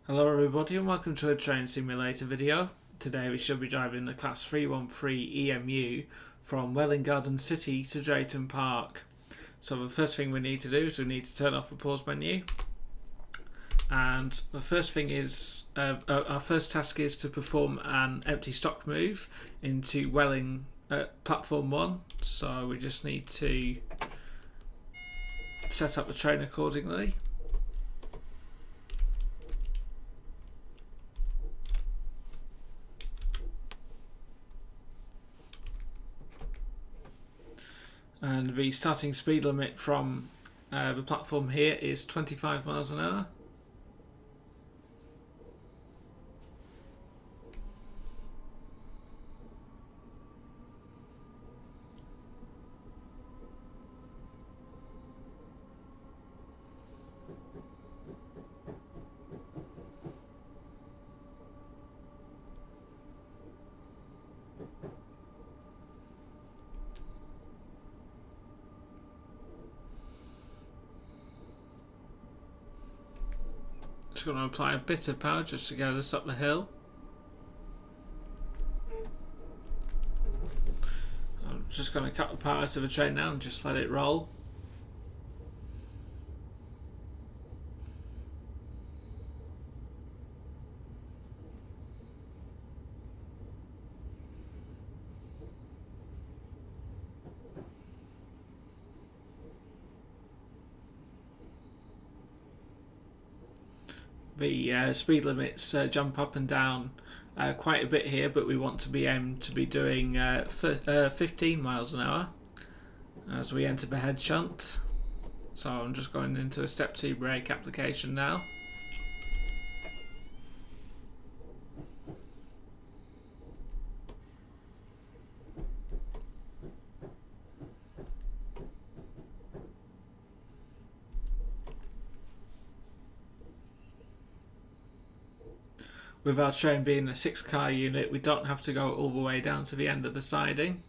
Hello everybody and welcome to a train simulator video. Today we shall be driving the class 313 EMU from Welwyn Garden City to Drayton Park. So the first thing we need to do is we need to turn off the pause menu. And the first thing is, our first task is to perform an empty stock move into Welwyn platform 1. So we just need to set up the train accordingly. And the starting speed limit from the platform here is 25 miles an hour. Just going to apply a bit of power just to get us up the hill. I'm just going to cut the power out of the train now and just let it roll. The speed limits jump up and down quite a bit here, but we want to be aimed to be doing 15 miles an hour as we enter the head shunt. So I'm just going into a step 2 brake application now. With our train being a 6-car unit, we don't have to go all the way down to the end of the siding.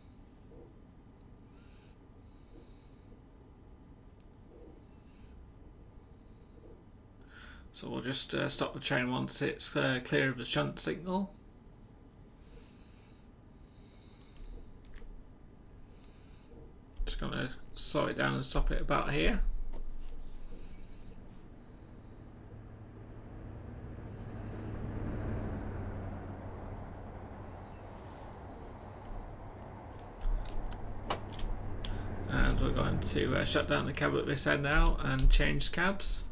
So we'll just stop the train once it's clear of the shunt signal. Just going to slow it down and stop it about here. And we're going to shut down the cab at this end now and change cabs.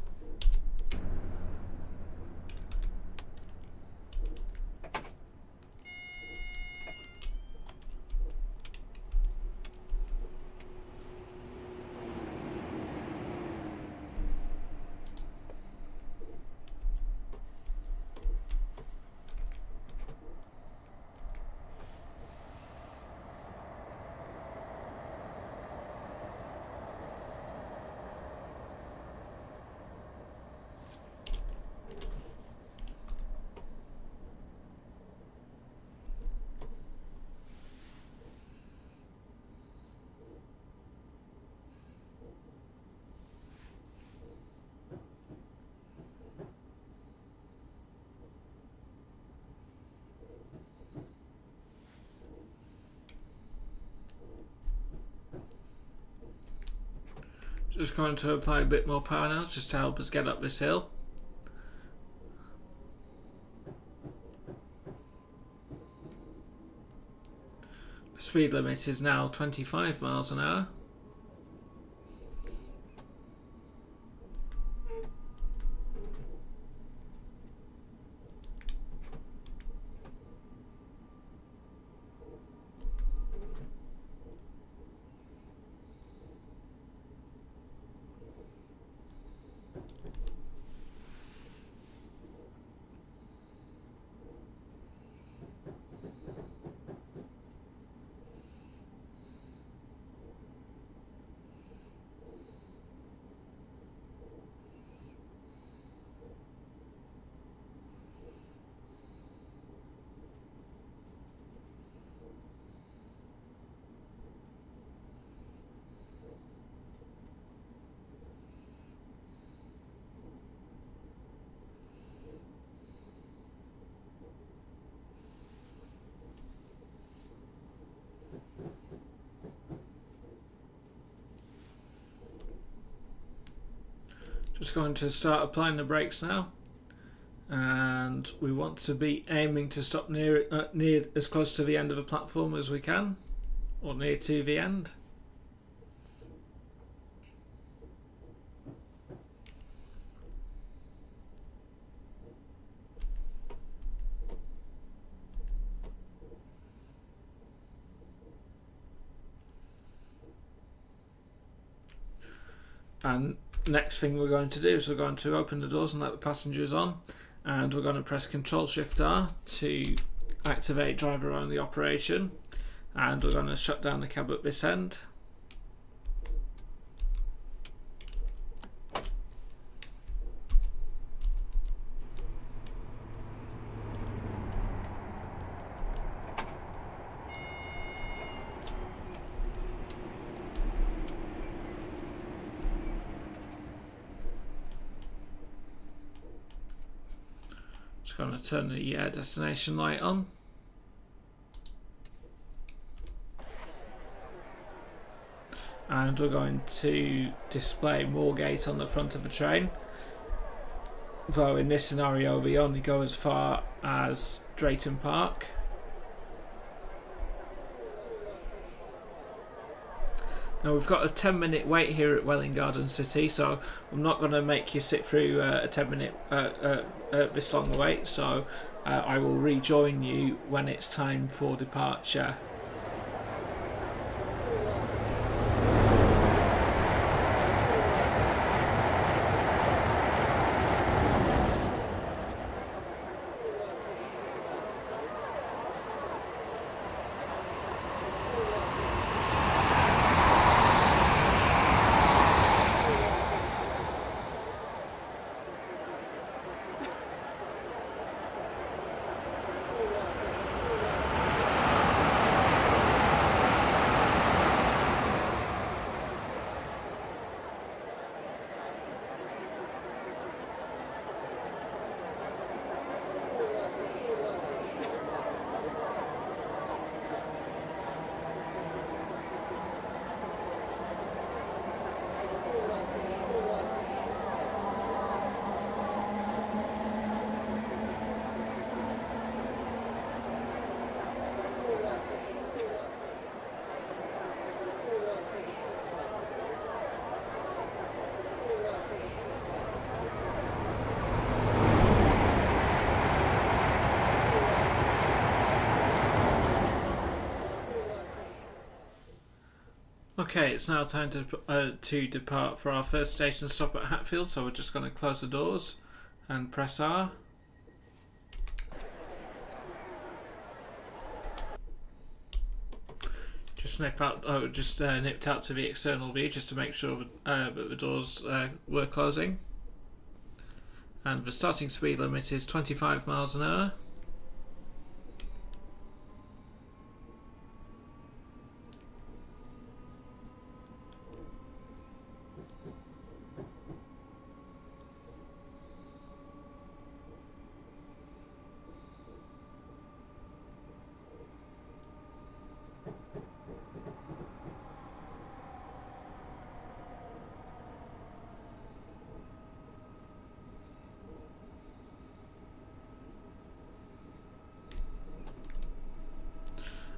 Just going to apply a bit more power now just to help us get up this hill. The speed limit is now 25 miles an hour. Just going to start applying the brakes now, and we want to be aiming to stop near as close to the end of the platform as we can, or near to the end. And next thing we're going to do is we're going to open the doors and let the passengers on, and we're going to press Ctrl Shift R to activate driver only operation, and we're going to shut down the cab at this end. Just going to turn the destination light on. And we're going to display Moorgate on the front of the train. Though in this scenario we only go as far as Drayton Park. Now we've got a 10-minute wait here at Welwyn Garden City, so I'm not going to make you sit through a 10-minute this long wait, so I will rejoin you when it's time for departure. Okay, it's now time to depart for our first station stop at Hatfield, so we're just going to close the doors and press R. Just nipped out to the external view just to make sure that the doors were closing. And the starting speed limit is 25 miles an hour.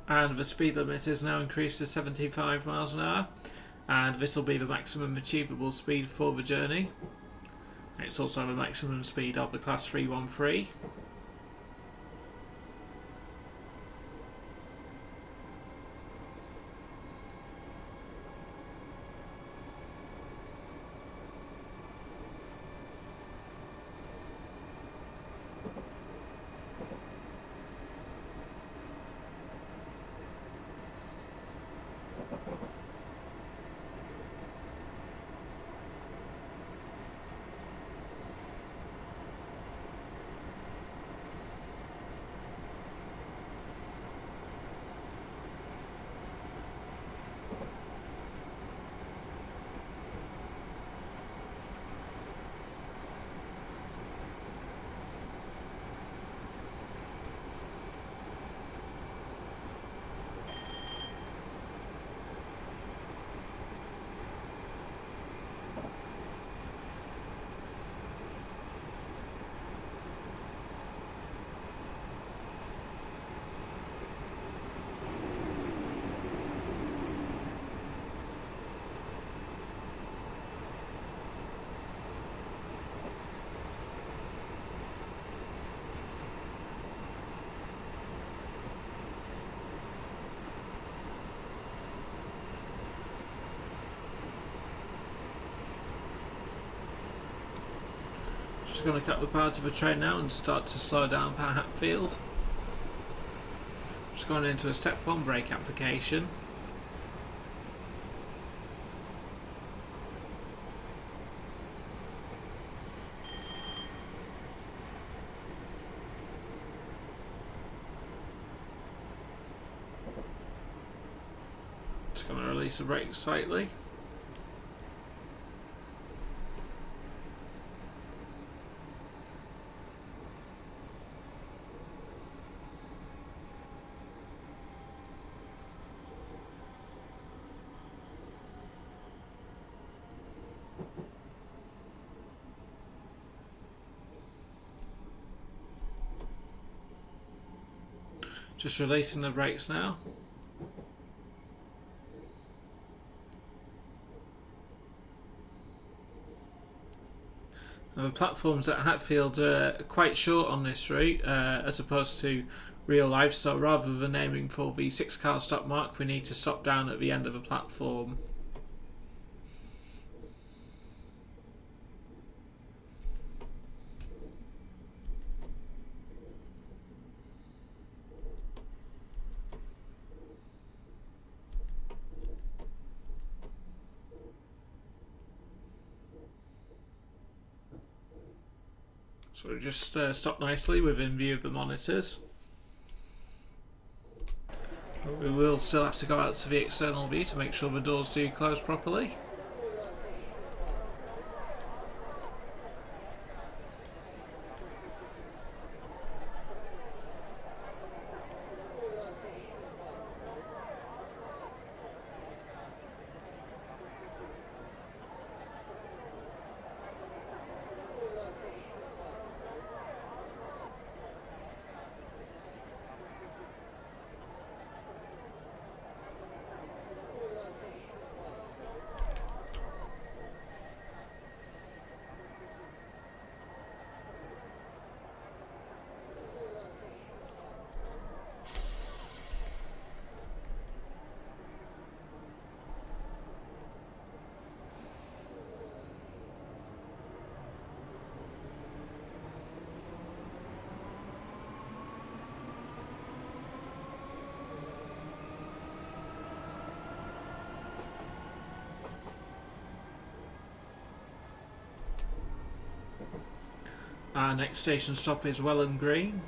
And the speed limit is now increased to 75 miles an hour, and this will be the maximum achievable speed for the journey. It's also the maximum speed of the Class 313. Just going to cut the part of a train now and start to slow down for Hatfield. Just going into a step 1 brake application. Just going to release the brakes slightly. Just releasing the brakes now. Now the platforms at Hatfield are quite short on this route as opposed to real life, so rather than aiming for the 6-car stop mark, we need to stop down at the end of a platform. So we just stop nicely within view of the monitors. But we will still have to go out to the external view to make sure the doors do close properly. Our next station stop is Welwyn Green.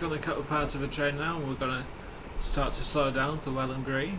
Going to cut the part of the train now, and we're going to start to slow down for Welwyn Green.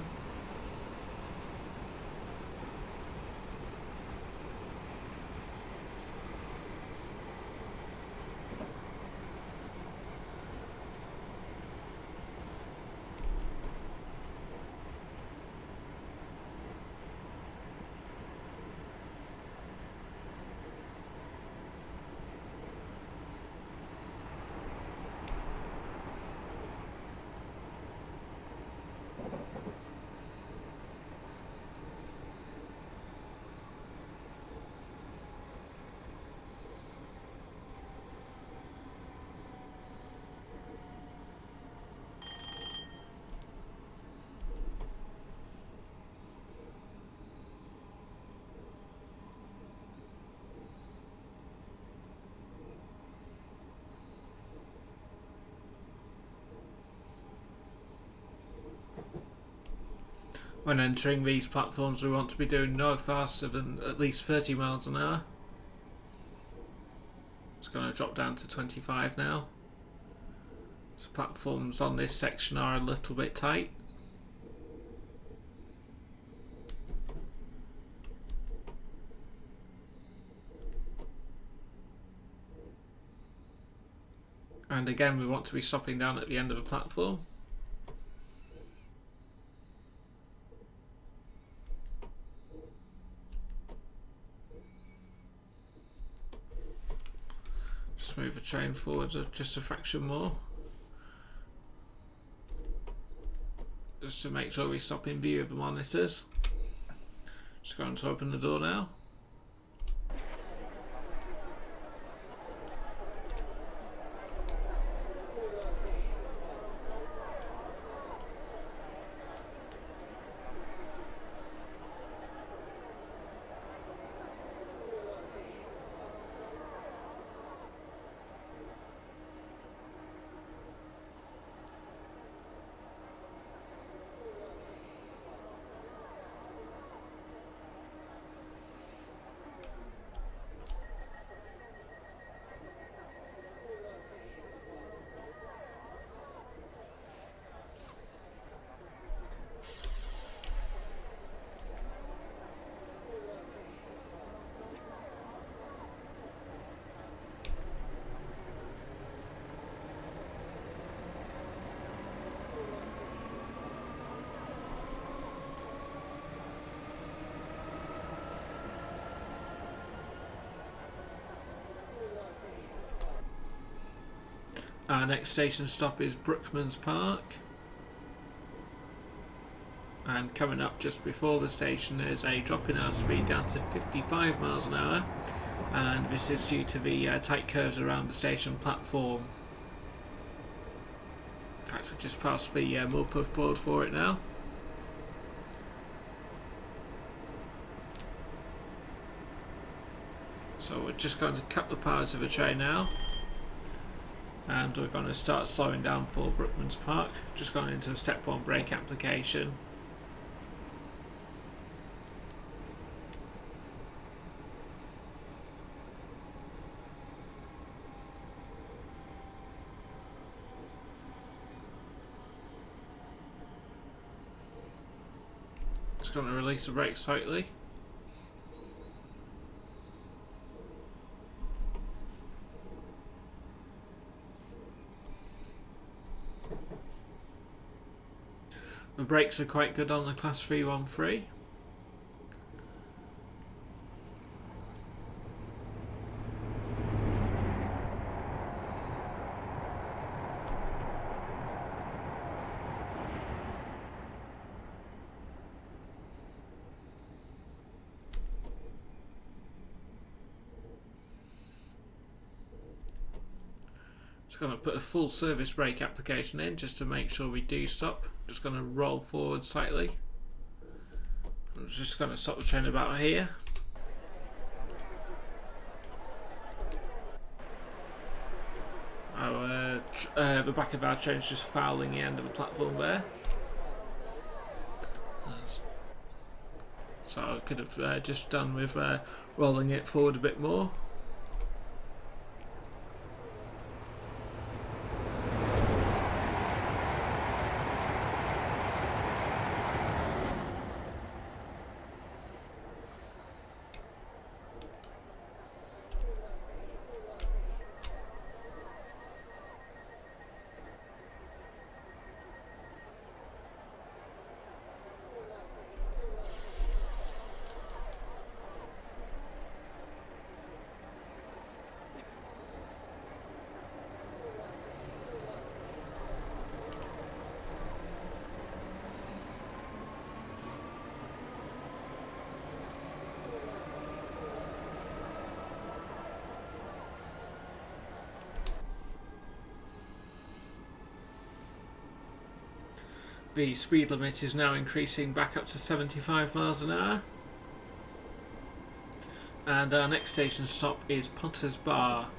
When entering these platforms, we want to be doing no faster than at least 30 miles an hour. It's going to drop down to 25 now. So platforms on this section are a little bit tight. And again, we want to be stopping down at the end of the platform. Just move the train forward just a fraction more. Just to make sure we stop in view of the monitors. Just going to open the door now. Our next station stop is Waggonz Park, and coming up just before the station is a drop in our speed down to 55 miles an hour, and this is due to the tight curves around the station platform. In fact, we've just passed the Moorpuff board for it now. So we're just going to cut the power to the train now. And we're going to start slowing down for Waggonz Park. Just going into a step 1 brake application. Just going to release the brake slightly. The brakes are quite good on the Class 313. Just going to put a full service brake application in just to make sure we do stop. Just going to roll forward slightly. I'm just going to stop the train about here. The back of our train's just fouling the end of the platform there. So I could have just done with rolling it forward a bit more. The speed limit is now increasing back up to 75 miles an hour. And our next station stop is Potter's Bar.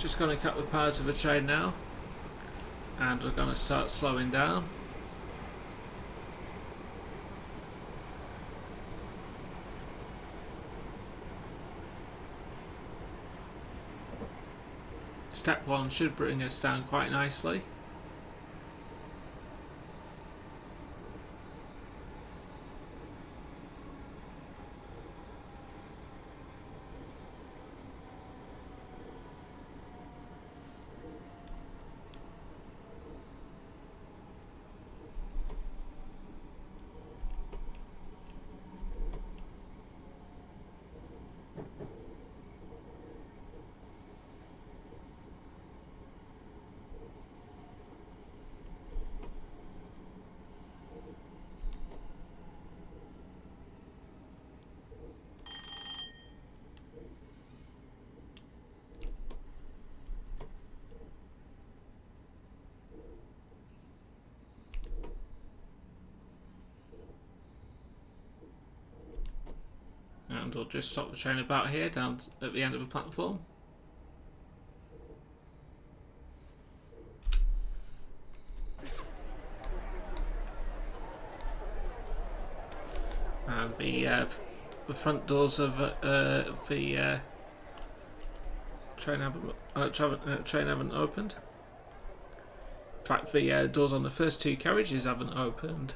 Just going to cut the power to the train now, and we're going to start slowing down. Step 1 should bring us down quite nicely. And we'll just stop the train about here, down at the end of the platform. And the front doors of the train haven't opened. In fact, the doors on the first two carriages haven't opened.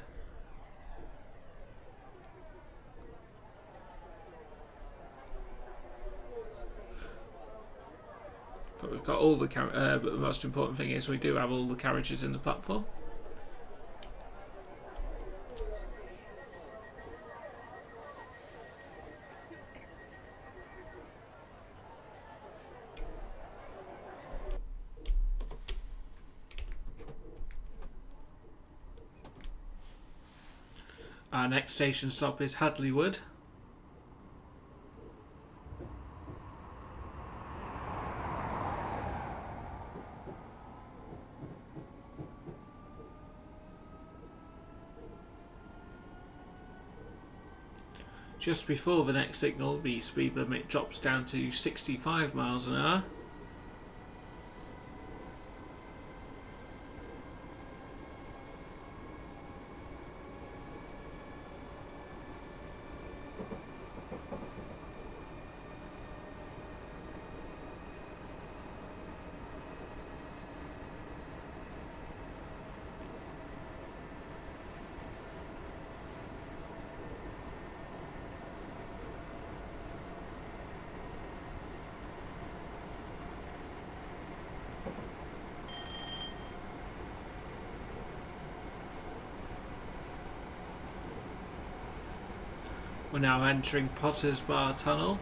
But we've got all the but the most important thing is we do have all the carriages in the platform. Our next station stop is Hadley Wood. Just before the next signal, the speed limit drops down to 65 miles an hour. We're now entering Potter's Bar Tunnel.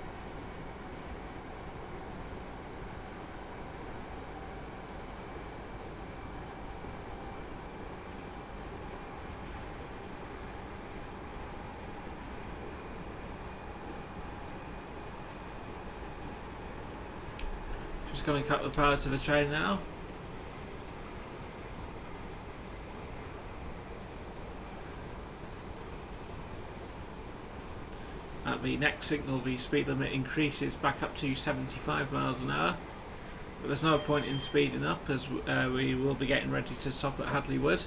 Just going to cut the power to the train now. At the next signal, the speed limit increases back up to 75 miles an hour. But there's no point in speeding up, as we will be getting ready to stop at Hadley Wood.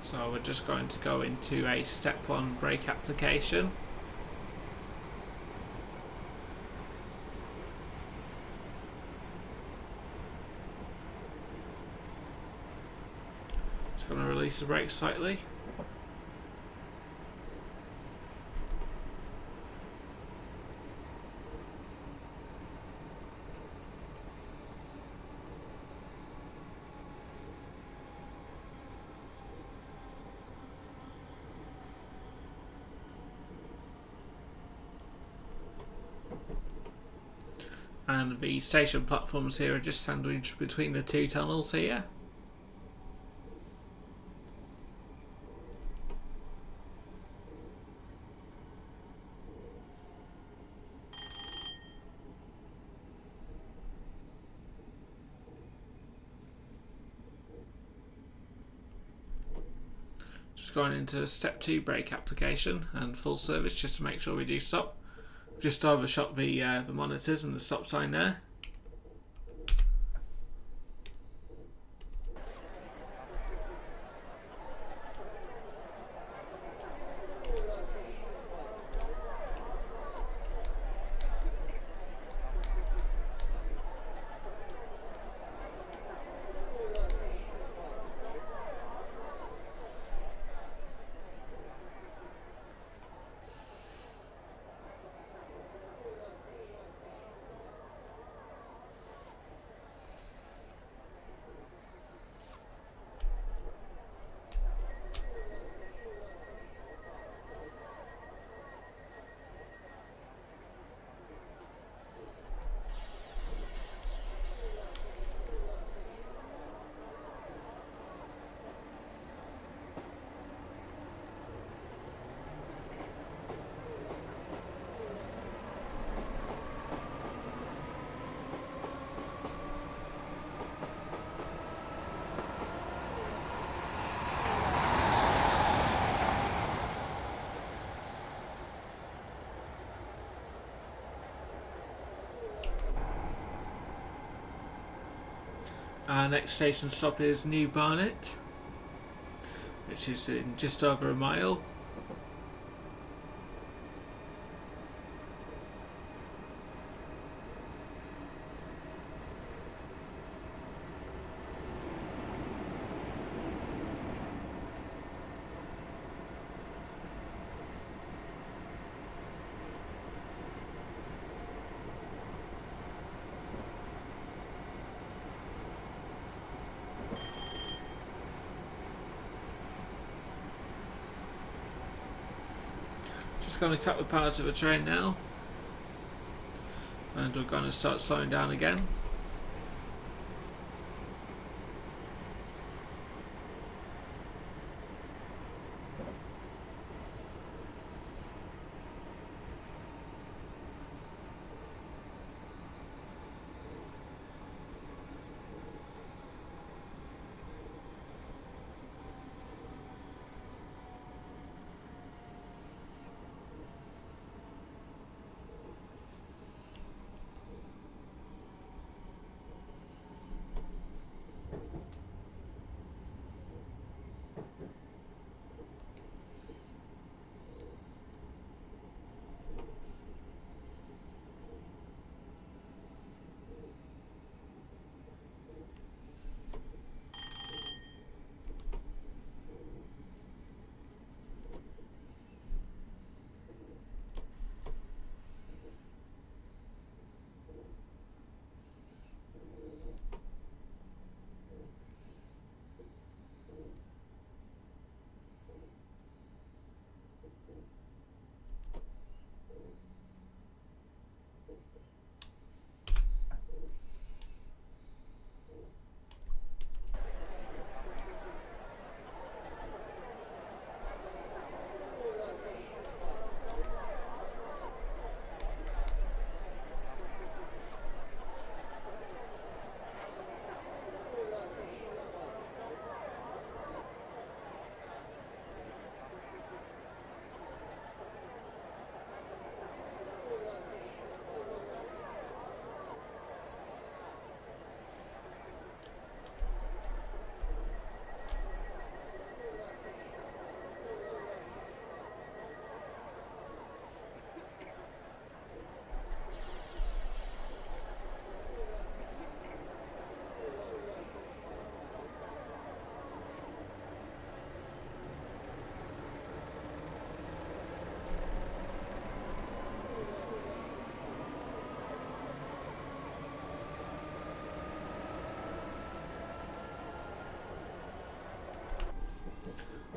So we're just going to go into a step 1 brake application. Just going to release the brakes slightly. And the station platforms here are just sandwiched between the two tunnels here. Just going into step 2 brake application and full service just to make sure we do stop. Just overshot the monitors and the stop sign there. Our next station stop is New Barnet, which is in just over a mile. Just going to cut the power to the train now, and we're going to start slowing down again.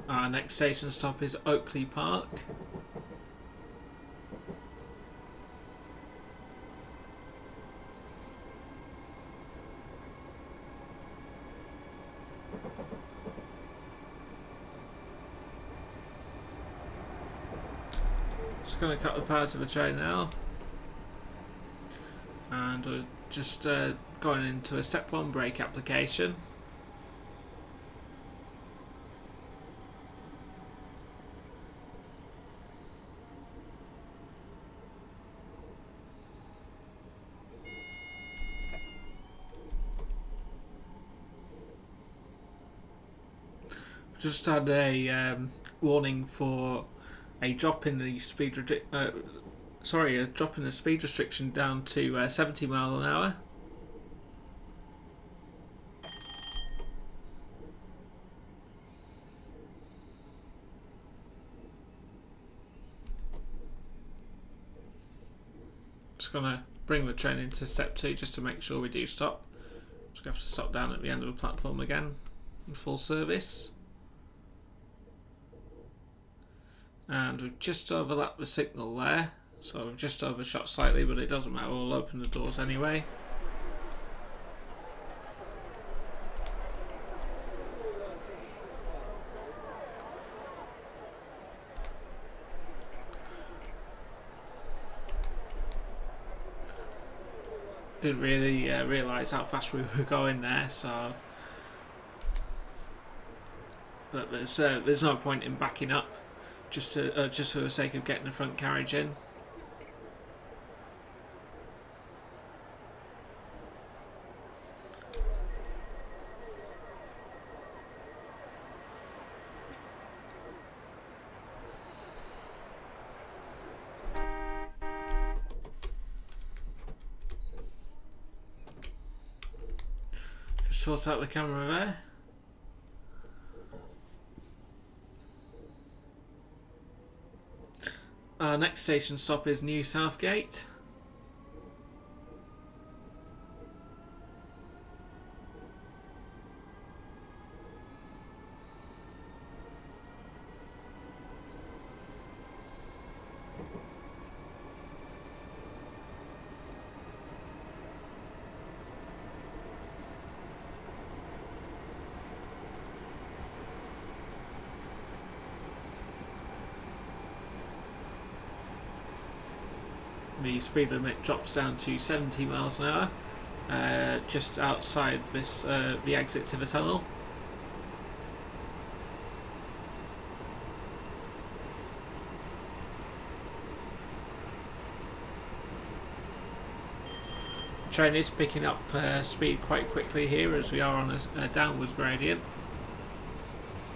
Our next station stop is Oakley Park. Just going to cut the power to the train now, and we're just going into a step 1 brake application. Just had a warning for a drop in the speed a drop in the speed restriction down to 70 mile an hour. Just gonna bring the train into step 2 just to make sure we do stop. Just gonna have to stop down at the end of the platform again in full service. And we've just overlapped the signal there, so we've just overshot slightly, but it doesn't matter, we'll open the doors anyway. Didn't really realise how fast we were going there, so... But there's no point in backing up. Just for the sake of getting the front carriage in. sort out the camera there. Our next station stop is New Southgate. The speed limit drops down to 70 miles an hour, just outside this the exit to the tunnel. The train is picking up speed quite quickly here as we are on a downwards gradient.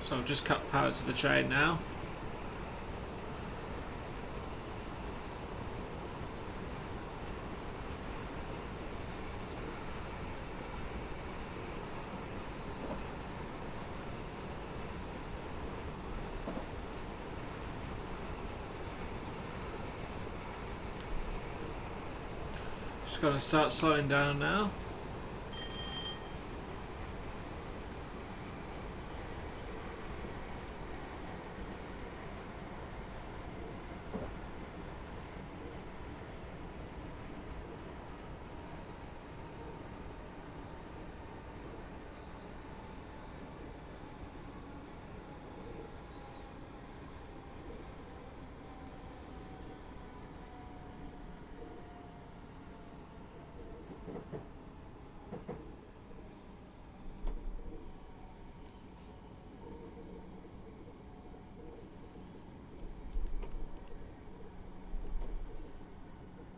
So I've just cut power to the train now. Just going to start slowing down now.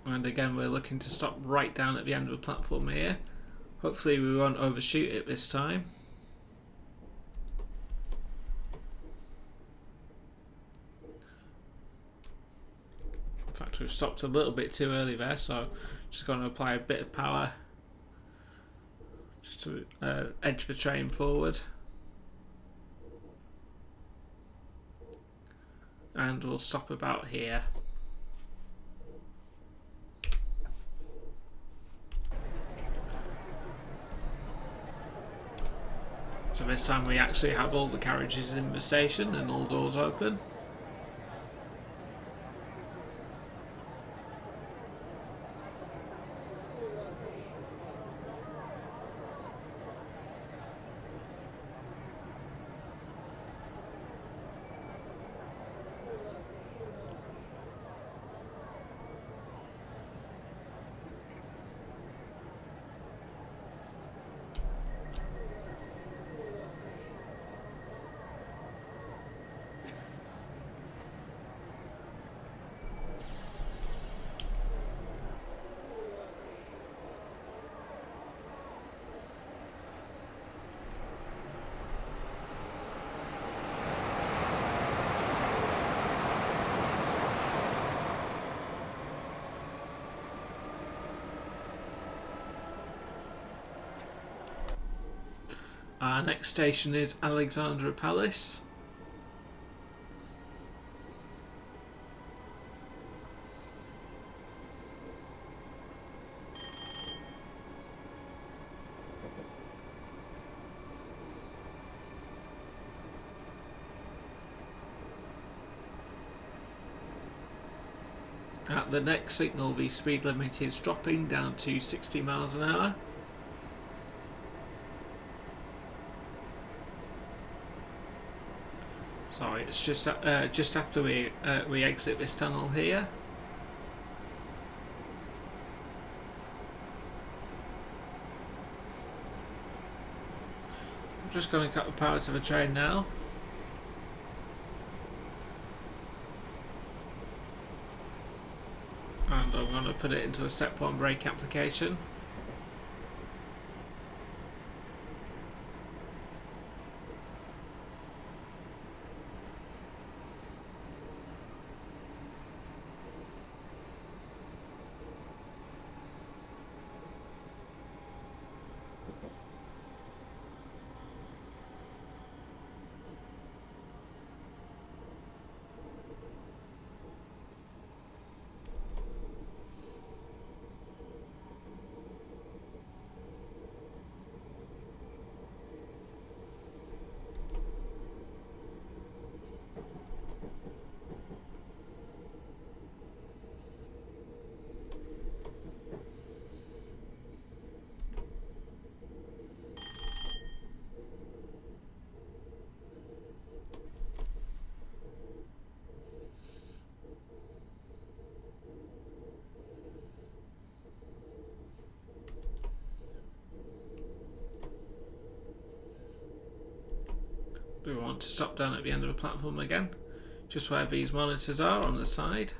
And again, we're looking to stop right down at the end of the platform here. Hopefully we won't overshoot it this time. In fact, we've stopped a little bit too early there, so just going to apply a bit of power just to edge the train forward. And we'll stop about here. So this time we actually have all the carriages in the station and all doors open. Our next station is Alexandra Palace. At the next signal, the speed limit is dropping down to 60 miles an hour. Sorry, it's just after we exit this tunnel here. I'm just going to cut the power to the train now. And I'm going to put it into a step 1 brake application. Do we want to stop down at the end of the platform again? Just where these monitors are on the side.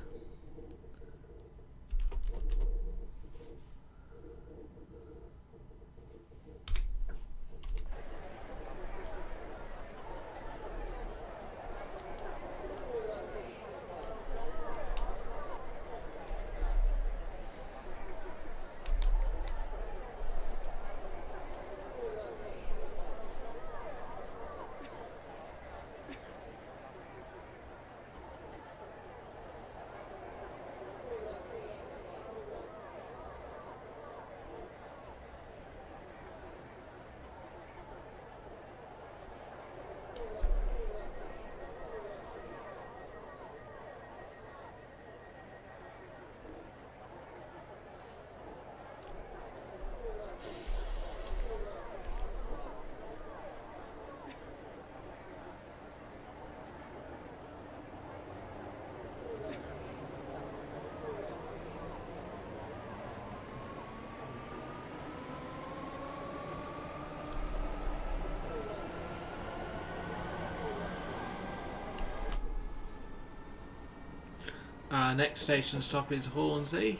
Our next station stop is Hornsey.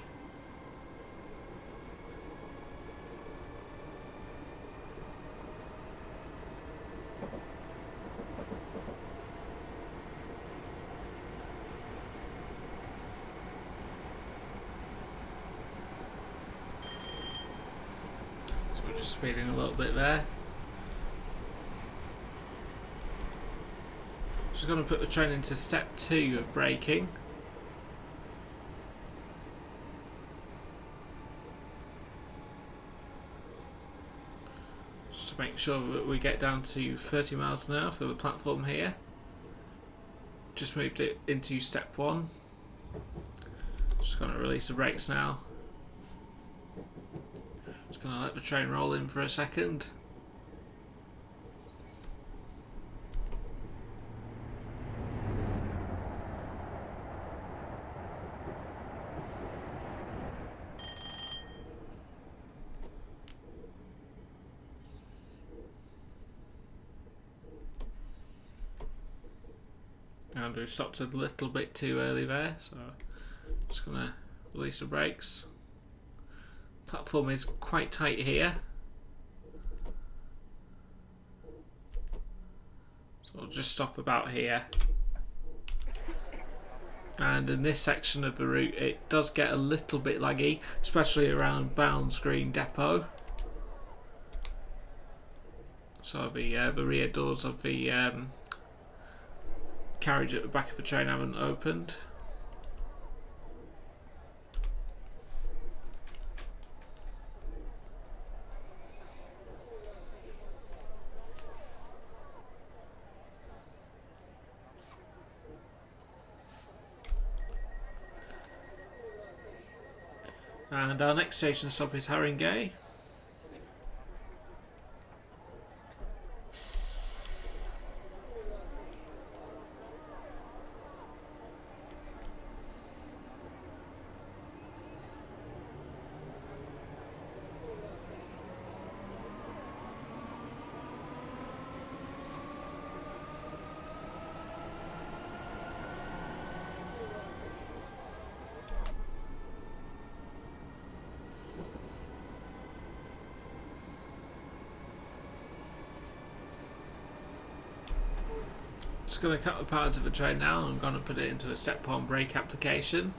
So we're just speeding a little bit there. Just going to put the train into step 2 of braking. Make sure that we get down to 30 miles an hour for the platform here. Just moved it into step 1. Just going to release the brakes now. Just going to let the train roll in for a second. And we've stopped a little bit too early there, so just going to release the brakes. Platform is quite tight here, so we'll just stop about here. And in this section of the route it does get a little bit laggy, especially around Bounds Green Depot. So the rear doors of the carriage at the back of the train haven't opened. And our next station stop is Haringey. Just going to cut the power to the train now. I'm going to put it into a step 1 brake application.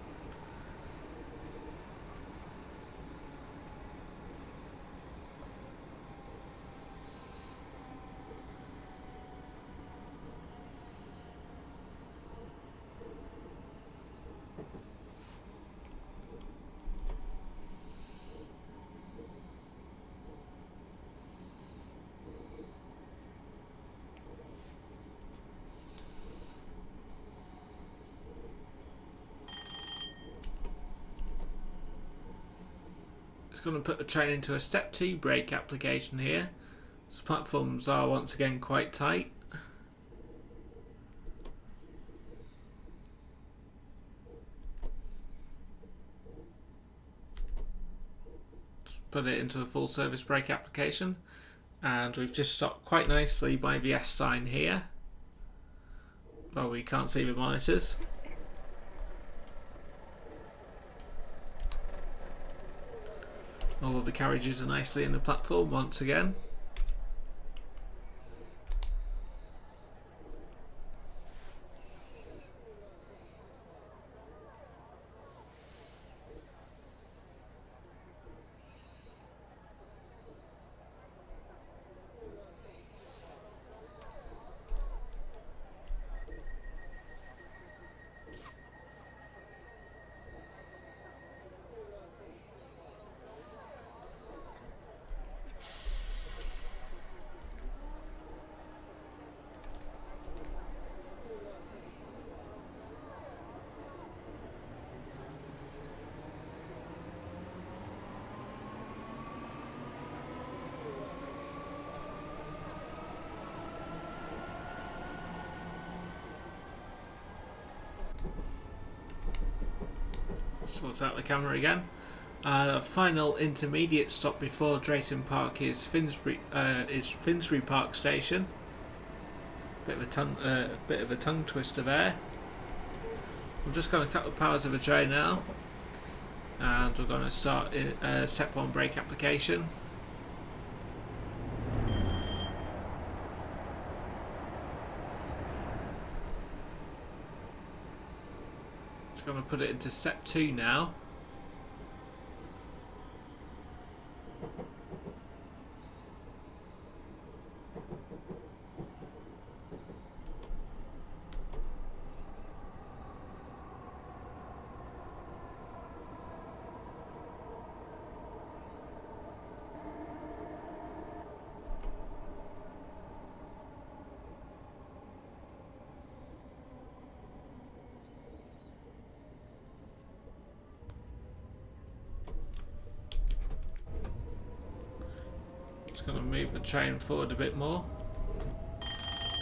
Going to put the train into a step 2 brake application here. So platforms are once again quite tight. Just put it into a full service brake application, and we've just stopped quite nicely by the S sign here. Well, we can't see the monitors. All of the carriages are nicely in the platform once again. Sort out the camera again. Final intermediate stop before Drayton Park is Finsbury Park Station. Bit of a tongue twister there. I'm just going to cut the power to the train now, and we're going to start step 1 brake application. Going to put it into step 2 now. Going to move the train forward a bit more.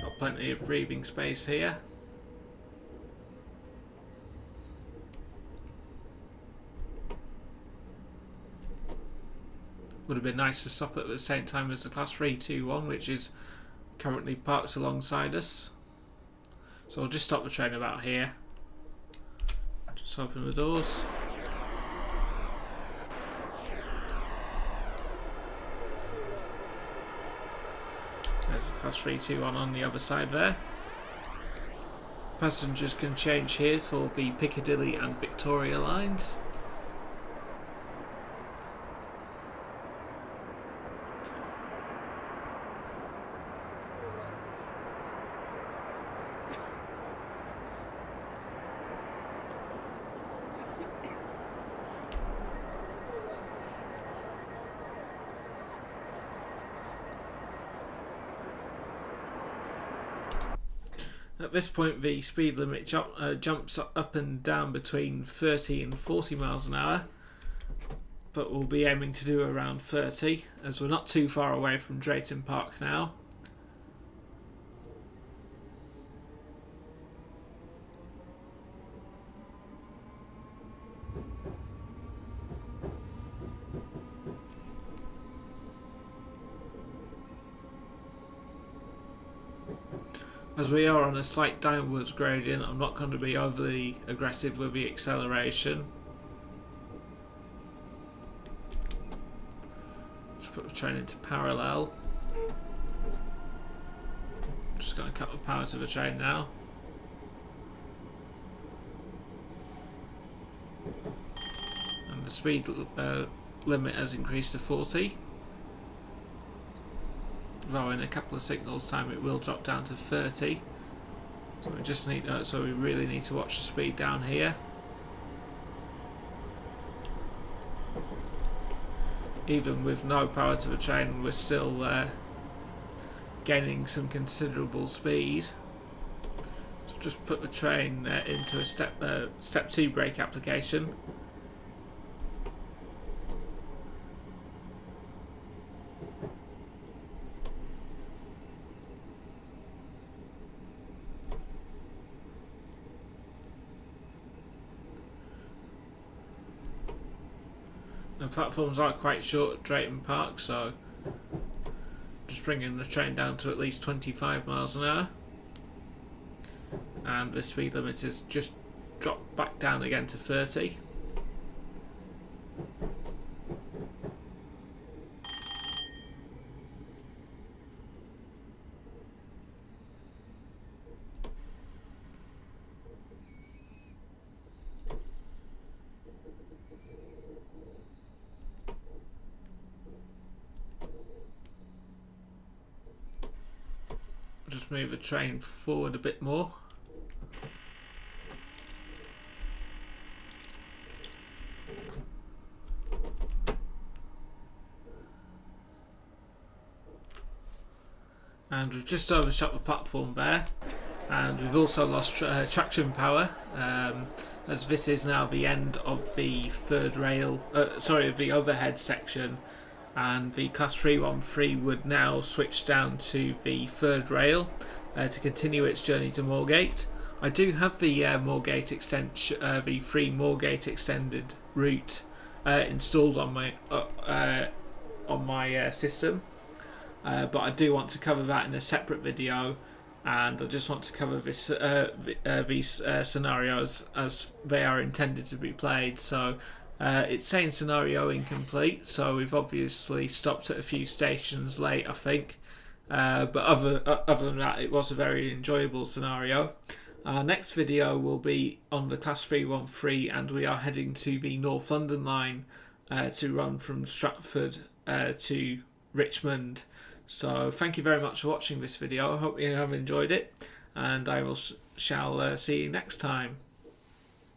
Got plenty of breathing space here. Would have been nice to stop at the same time as the Class 321, which is currently parked alongside us. So I'll just stop the train about here. Just open the doors. There's Class 321 on the other side there. Passengers can change here for the Piccadilly and Victoria lines. At this point, the speed limit jumps up and down between 30 and 40 miles an hour, but we'll be aiming to do around 30, as we're not too far away from Drayton Park now. As we are on a slight downwards gradient, I'm not going to be overly aggressive with the acceleration. Just put the train into parallel. Just going to cut the power to the train now. And the speed limit has increased to 40. Though in a couple of signals time it will drop down to 30. So we just need so we really need to watch the speed down here. Even with no power to the train, we're still gaining some considerable speed. So just put the train into a step 2 brake application. The platforms are quite short at Drayton Park, so just bringing the train down to at least 25 miles an hour. and the speed limit is just dropped back down again to 30. Just move the train forward a bit more. And we've just overshot the platform there, and we've also lost traction power, as this is now the end of the third rail, of the overhead section, and the Class 313 would now switch down to the third rail to continue its journey to Moorgate. I do have the Moorgate extension, the free Moorgate extended route installed on my system. But I do want to cover that in a separate video, and I just want to cover these scenarios as they are intended to be played. So it's saying scenario incomplete, so we've obviously stopped at a few stations late, I think. But other than that, it was a very enjoyable scenario. Our next video will be on the Class 313, and we are heading to the North London line to run from Stratford to Richmond. So thank you very much for watching this video. I hope you have enjoyed it, and I shall see you next time.